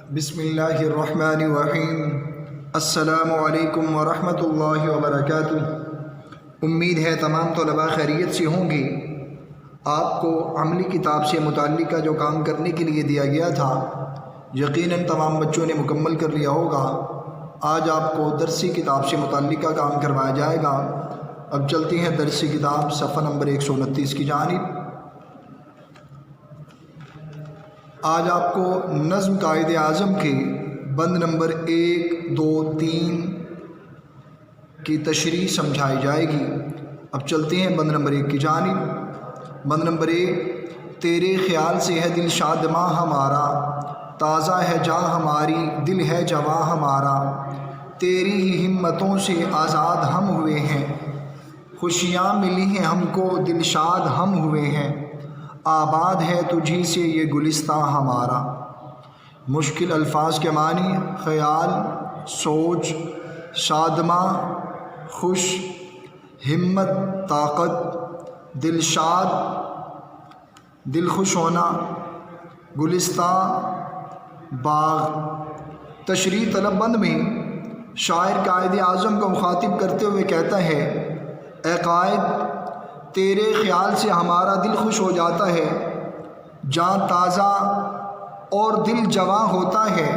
بسم اللہ الرحمن الرحیم۔ السلام علیکم ورحمۃ اللہ وبرکاتہ۔ امید ہے تمام طلباء خیریت سے ہوں گے۔ آپ کو عملی کتاب سے متعلقہ جو کام کرنے کے لیے دیا گیا تھا یقیناً تمام بچوں نے مکمل کر لیا ہوگا۔ آج آپ کو درسی کتاب سے متعلقہ کام کروایا جائے گا۔ اب چلتے ہیں درسی کتاب صفحہ نمبر 129 کی جانب۔ آج آپ کو نظم قائد اعظم کے بند نمبر 1، 2، 3 کی تشریح سمجھائی جائے گی۔ اب چلتے ہیں بند نمبر 1 کی جانب۔ بند نمبر 1، تیرے خیال سے ہے دل شاد ماں ہمارا، تازہ ہے جاں ہماری دل ہے جواں ہمارا، تیری ہی ہمتوں سے آزاد ہم ہوئے ہیں، خوشیاں ملی ہیں ہم کو دل شاد ہم ہوئے ہیں، آباد ہے تجھی سے یہ گلستاں ہمارا۔ مشکل الفاظ کے معنی: خیال، سوچ، شادماں خوش، ہمت طاقت، دل شاد دل خوش ہونا، گلستاں باغ۔ تشریح طلب بند میں شاعر قائد اعظم کو مخاطب کرتے ہوئے کہتا ہے: اے قائد، تیرے خیال سے ہمارا دل خوش ہو جاتا ہے، جاں تازہ اور دل جواں ہوتا ہے،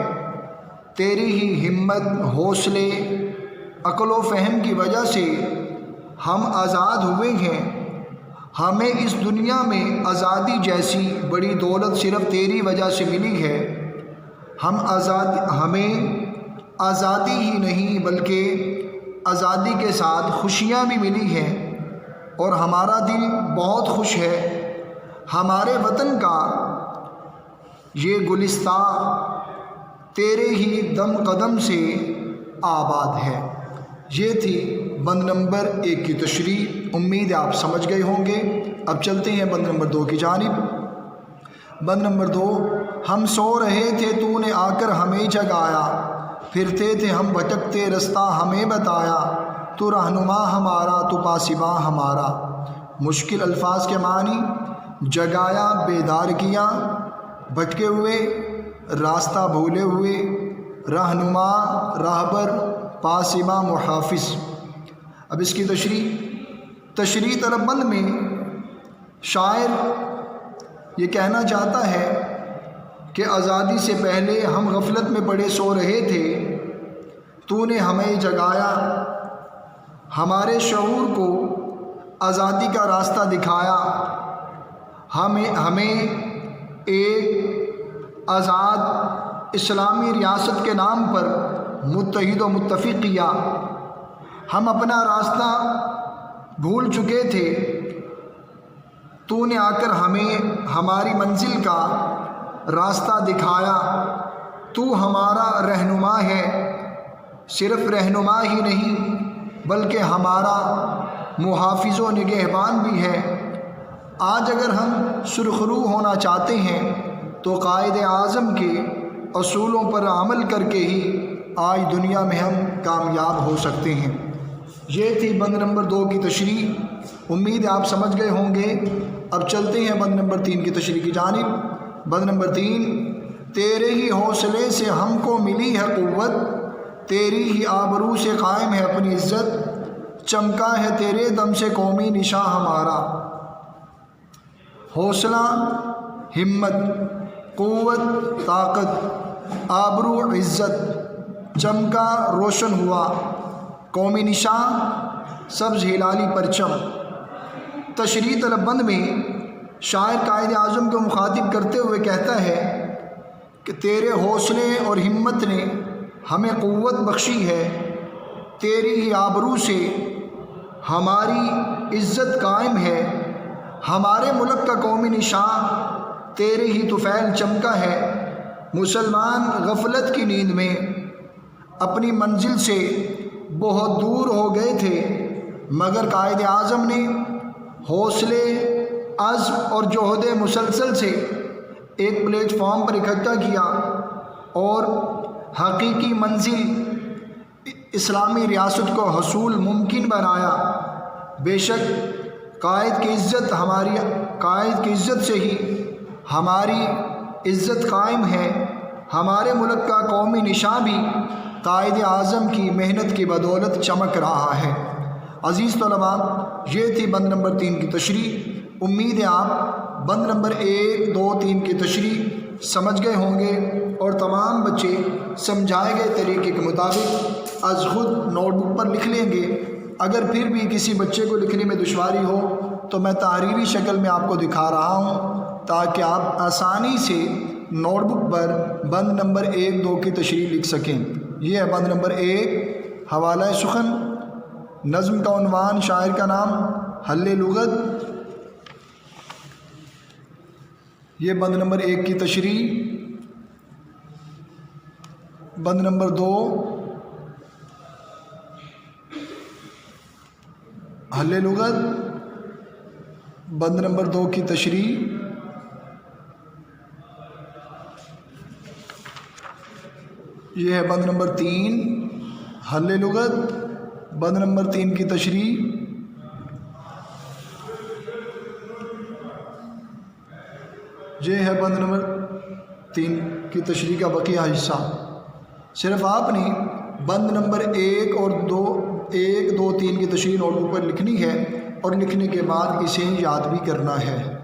تیری ہی ہمت، حوصلے، عقل و فہم کی وجہ سے ہم آزاد ہوئے ہیں۔ ہمیں اس دنیا میں آزادی جیسی بڑی دولت صرف تیری وجہ سے ملی ہے۔ ہمیں آزادی ہی نہیں بلکہ آزادی کے ساتھ خوشیاں بھی ملی ہیں، اور ہمارا دل بہت خوش ہے۔ ہمارے وطن کا یہ گلستاں تیرے ہی دم قدم سے آباد ہے۔ یہ تھی بند نمبر 1 کی تشریح۔ امید ہے آپ سمجھ گئے ہوں گے۔ اب چلتے ہیں بند نمبر 2 کی جانب۔ بند نمبر 2، ہم سو رہے تھے تو نے آ کر ہمیں جگایا، پھرتے تھے ہم بھٹکتے رستہ ہمیں بتایا، تو رہنما ہمارا تو پاسباں ہمارا۔ مشکل الفاظ کے معنی: جگایا، بیدار کیا، بھٹکے ہوئے، راستہ بھولے ہوئے، رہنما راہبر، پاسباں محافظ۔ اب اس کی تشریح طلب بند میں شاعر یہ کہنا چاہتا ہے کہ آزادی سے پہلے ہم غفلت میں پڑے سو رہے تھے، تو نے ہمیں جگایا، ہمارے شعور کو آزادی کا راستہ دکھایا، ہمیں ایک آزاد اسلامی ریاست کے نام پر متحد و متفق کیا۔ ہم اپنا راستہ بھول چکے تھے، تو نے آ کر ہمیں ہماری منزل کا راستہ دکھایا۔ تو ہمارا رہنما ہے، صرف رہنما ہی نہیں بلکہ ہمارا محافظ و نگہبان بھی ہے۔ آج اگر ہم سرخرو ہونا چاہتے ہیں تو قائد اعظم کے اصولوں پر عمل کر کے ہی آج دنیا میں ہم کامیاب ہو سکتے ہیں۔ یہ تھی بند نمبر 2 کی تشریح۔ امید ہے آپ سمجھ گئے ہوں گے۔ اب چلتے ہیں بند نمبر 3 کی تشریح کی جانب۔ بند نمبر 3، تیرے ہی حوصلے سے ہم کو ملی ہے قوت، تیری ہی آبرو سے قائم ہے اپنی عزت، چمکا ہے تیرے دم سے قومی نشاں ہمارا۔ حوصلہ، ہمت، قوت، طاقت، آبرو، عزت، چمکا، روشن ہوا، قومی نشاں، سبز ہلالی پرچم۔ تشریح طلب بند میں شاعر قائد اعظم کو مخاطب کرتے ہوئے کہتا ہے کہ تیرے حوصلے اور ہمت نے ہمیں قوت بخشی ہے، تیری ہی آبرو سے ہماری عزت قائم ہے، ہمارے ملک کا قومی نشان تیرے ہی طفیل چمکا ہے۔ مسلمان غفلت کی نیند میں اپنی منزل سے بہت دور ہو گئے تھے، مگر قائد اعظم نے حوصلے، عزم اور جہد مسلسل سے ایک پلیٹ فارم پر اکٹھا کیا اور حقیقی منزل اسلامی ریاست کو حصول ممکن بنایا۔ بے شک قائد کی عزت سے ہی ہماری عزت قائم ہے، ہمارے ملک کا قومی نشان بھی قائد اعظم کی محنت کی بدولت چمک رہا ہے۔ عزیز طلباء، یہ تھی بند نمبر 3 کی تشریح۔ امید ہے آپ بند نمبر 1، 2، 3 کی تشریح سمجھ گئے ہوں گے اور تمام بچے سمجھائے گئے طریقے کے مطابق از خود نوٹ بک پر لکھ لیں گے۔ اگر پھر بھی کسی بچے کو لکھنے میں دشواری ہو تو میں تحریری شکل میں آپ کو دکھا رہا ہوں تاکہ آپ آسانی سے نوٹ بک پر بند نمبر 1، 2 کی تشریح لکھ سکیں۔ یہ ہے بند نمبر 1، حوالہ سخن، نظم کا عنوان، شاعر کا نام، حل لغت۔ یہ بند نمبر 1 کی تشریح۔ بند نمبر 2، حل لغت۔ بند نمبر 2 کی تشریح۔ یہ ہے بند نمبر 3، حل لغت۔ بند نمبر 3 کی تشریح۔ یہ ہے بند نمبر 3 کی تشریح کا بقیہ حصہ۔ صرف آپ نے بند نمبر 1 اور 2، 1، 2، 3 کی تشریح نوٹ بک پر لکھنی ہے اور لکھنے کے بعد اسے یاد بھی کرنا ہے۔